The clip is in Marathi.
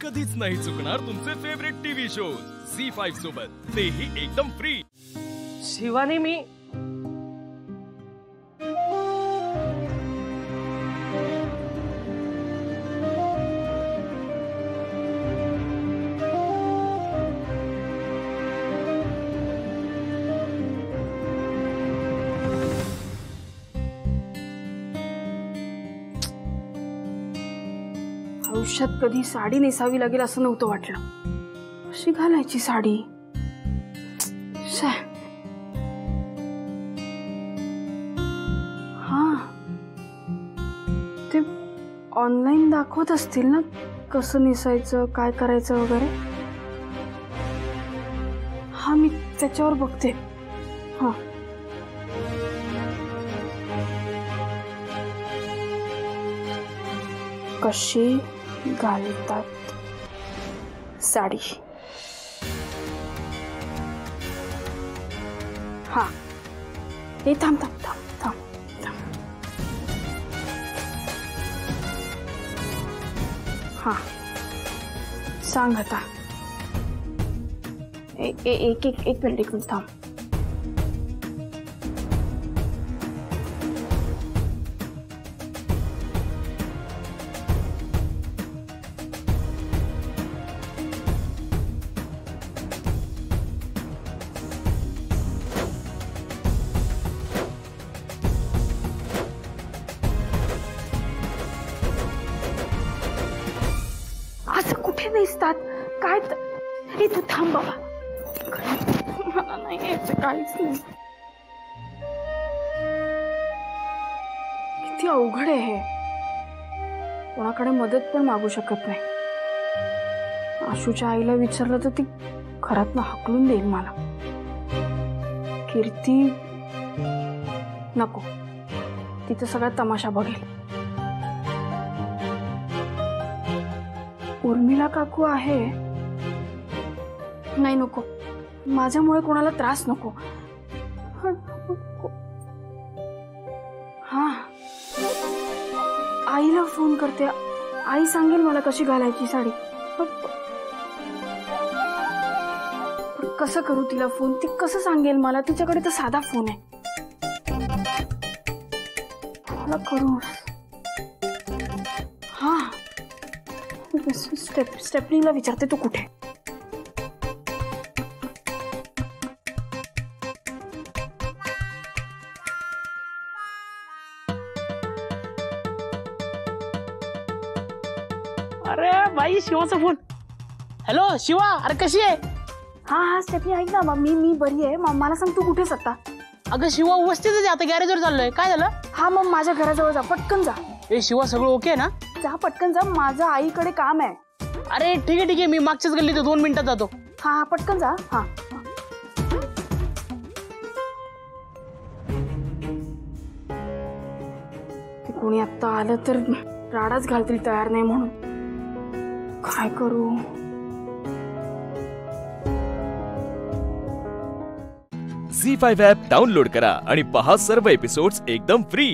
कधीच नाही चुकणार तुमचे फेवरेट टीव्ही शोज झी5 सोबत, तेही एकदम फ्री। शिवानी मी आयुष्यात कधी साडी नेसावी लागेल असं नव्हतं वाटलं। कशी घालायची साडी? हा, ते ऑनलाईन दाखवत असतील ना कसं नेसायचं, काय करायचं वगैरे। हा, मी त्याच्यावर बघते। हा, कशी घालतात साडी। हा, हे थांब थांब थांब थांब थांब। हा, सांग आता। एक मिनिट थांब। असं कुठे दिसतात काय? हे तू थांब बाबा, मला नाही यायचं काहीच नाही। किती अवघड आहे हे, कोणाकडे मदत पण मागू शकत नाही। आशूच्या आईला विचारलं तर ती घरातनं हाकलून देईल मला। कीर्ती नको, तिथं सगळा तमाशा बघेल। उर्मिला काकू आहे, नाही नको, माझ्यामुळे कोणाला त्रास नको। हा, आईला फोन करते, आई सांगेल मला कशी घालायची साडी। पण कसं करू तिला फोन? ती कसं सांगेल मला? तिच्याकडे तर साधा फोन आहे। मला करू। हा, स्टेपनीला विचारते तू कुठे। अरे बाई, शिवाचा फोन। हॅलो शिवा, अरे कशी आहे? हा हा स्टेपनी, ऐक ना, मी बरी आहे। मला सांग तू कुठेस आता? अगं शिवा उपस्थितच आहे, आता गॅरेजवर चाललोय। काय झालं? हा, मग माझ्या घराजवळ जा, पटकन जा। ए शिवा, सगळं ओके आहे ना? जा पटकन जा, माझ्या आईकडे काम आहे। अरे ठीक आहे, मी मागच्याच गल्लीत 2 मिनिटात जातो। हा हा, पटकन जा। हा, कोणी आता आलं तर राडाच घालतील, तयार नाही म्हणून। काय करू? झी5 ॲप डाउनलोड करा आणि पहा सर्व एपिसोड्स एकदम फ्री।